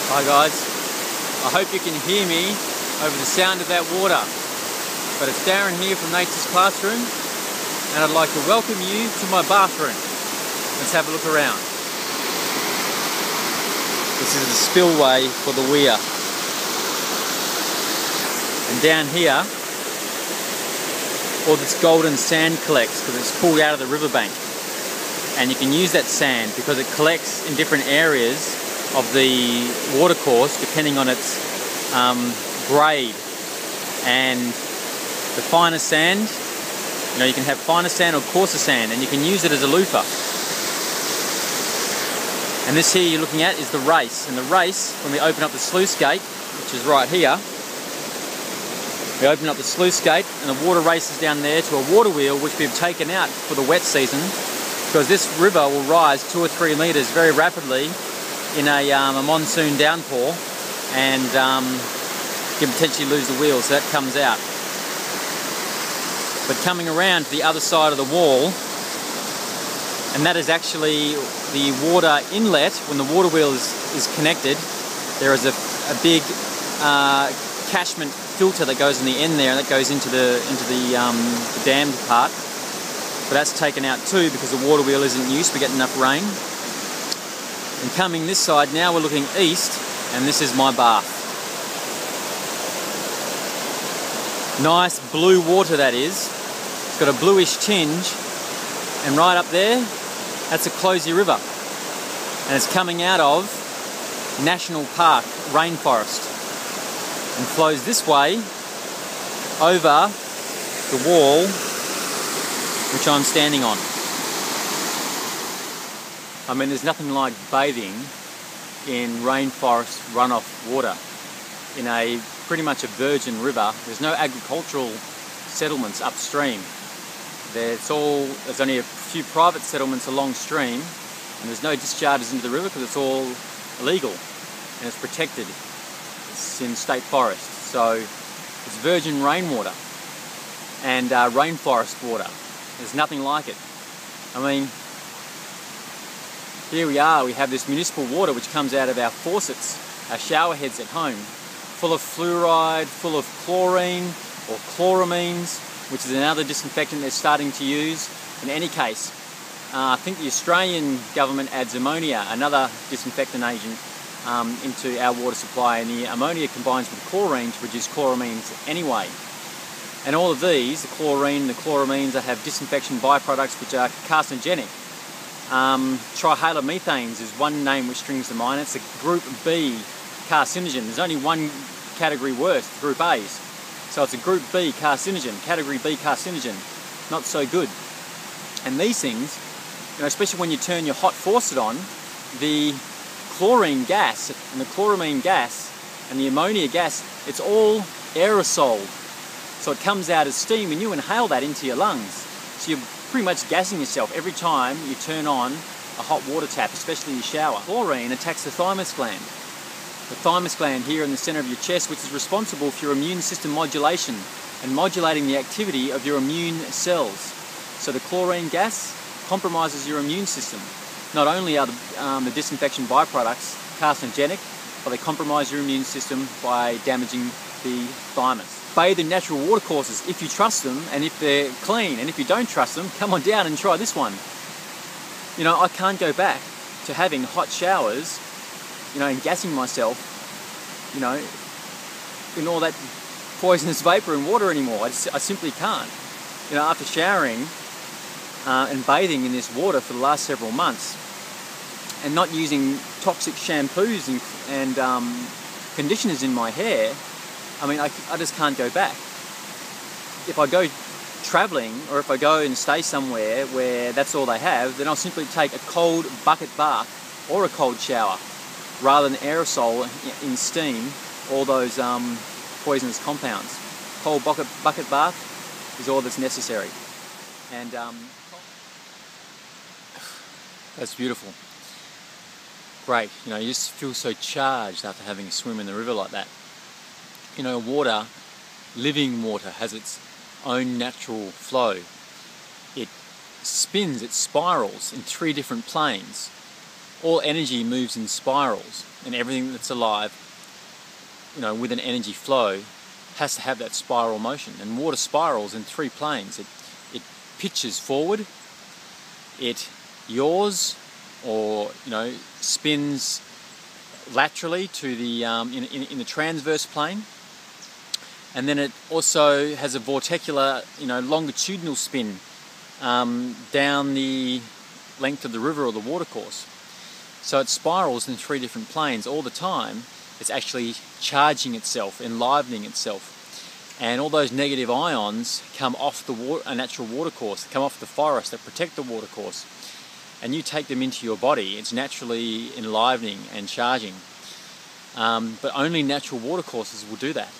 Hi guys, I hope you can hear me over the sound of that water. But it's Darren here from Nature's Classroom, and I'd like to welcome you to my bathroom. Let's have a look around. This is the spillway for the weir. And down here, all this golden sand collects because it's pulled out of the riverbank. And you can use that sand because it collects in different areas of the watercourse depending on its grade. And the finer sand, you can have finer sand or coarser sand, and you can use it as a loofah. And this here you're looking at is the race. And the race, when we open up the sluice gate, which is right here, we open up the sluice gate and the water races down there to a water wheel which we've taken out for the wet season, because this river will rise 2 or 3 metres very rapidly in a monsoon downpour, and you can potentially lose the wheel, so that comes out. But coming around to the other side of the wall, and that is actually the water inlet. When the water wheel is connected, there is a big catchment filter that goes in the end there, and that goes into the dammed part. But that's taken out too because the water wheel isn't used. We get enough rain. And coming this side now, we're looking east, and this is my bath. Nice blue water that is. It's got a bluish tinge, and right up there, that's a Clohesy River. And it's coming out of National Park Rainforest and flows this way over the wall which I'm standing on. I mean, there's nothing like bathing in rainforest runoff water in a pretty much a virgin river. There's no agricultural settlements upstream. There's only a few private settlements along stream, and there's no discharges into the river because it's all illegal and it's protected. It's in state forest, so it's virgin rainwater and rainforest water. There's nothing like it. I mean, here we are, we have this municipal water which comes out of our faucets, our shower heads at home, full of fluoride, full of chlorine or chloramines, which is another disinfectant they're starting to use. In any case, I think the Australian government adds ammonia, another disinfectant agent, into our water supply, and the ammonia combines with chlorine to produce chloramines anyway. And all of these, the chlorine, the chloramines, they have disinfection by-products which are carcinogenic. Trihalomethanes is one name which springs to mind. It's a group B carcinogen. There's only one category worse, group A's. So it's a group B carcinogen, category B carcinogen. Not so good. And these things, especially when you turn your hot faucet on, the chlorine gas and the chloramine gas and the ammonia gas, it's all aerosoled. So it comes out as steam and you inhale that into your lungs. So you're pretty much gassing yourself every time you turn on a hot water tap, especially your shower. Chlorine attacks the thymus gland. The thymus gland here in the center of your chest, which is responsible for your immune system modulation and modulating the activity of your immune cells. So the chlorine gas compromises your immune system. Not only are the disinfection byproducts carcinogenic, but they compromise your immune system by damaging the thymus. Bathe in natural watercourses if you trust them and if they're clean, and if you don't trust them, come on down and try this one. I can't go back to having hot showers, and gassing myself, in all that poisonous vapor and water anymore. I simply can't. After showering and bathing in this water for the last several months and not using toxic shampoos and conditioners in my hair, I just can't go back. If I go travelling, or if I go and stay somewhere where that's all they have, then I'll simply take a cold bucket bath or a cold shower rather than aerosol in steam all those poisonous compounds. Cold bucket bath is all that's necessary. And that's beautiful. Great, you just feel so charged after having a swim in the river like that. Water, living water, has its own natural flow. It spins, it spirals in 3 different planes. all energy moves in spirals, and everything that's alive, with an energy flow, has to have that spiral motion. And water spirals in three planes. It pitches forward, it yaws, or spins laterally to the in the transverse plane, and then it also has a vorticular, longitudinal spin down the length of the river or the watercourse. So it spirals in three different planes all the time. It's actually charging itself, enlivening itself, and all those negative ions come off a natural watercourse, come off the forest that protect the watercourse, and you take them into your body. It's naturally enlivening and charging, but only natural watercourses will do that.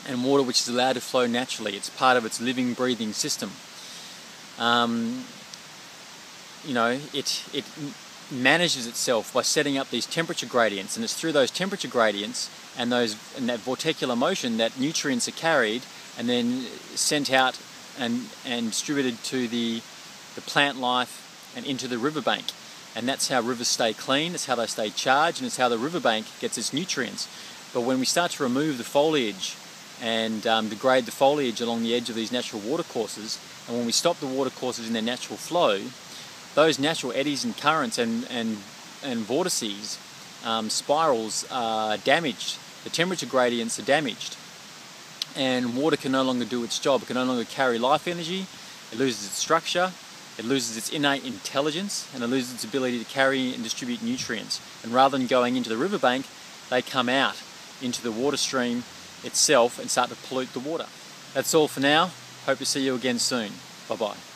And water which is allowed to flow naturally, it's part of its living, breathing system. It manages itself by setting up these temperature gradients, and it's through those temperature gradients and that vorticular motion that nutrients are carried and then sent out and distributed to the plant life and into the riverbank. And that's how rivers stay clean, it's how they stay charged, and it's how the riverbank gets its nutrients. But when we start to remove the foliage and degrade the foliage along the edge of these natural watercourses, and when we stop the watercourses in their natural flow, those natural eddies and currents and vortices, spirals are damaged. The temperature gradients are damaged, and water can no longer do its job. It can no longer carry life energy. It loses its structure, it loses its innate intelligence, and it loses its ability to carry and distribute nutrients. And rather than going into the riverbank, they come out into the water stream itself and start to pollute the water. That's all for now. Hope to see you again soon. Bye-bye.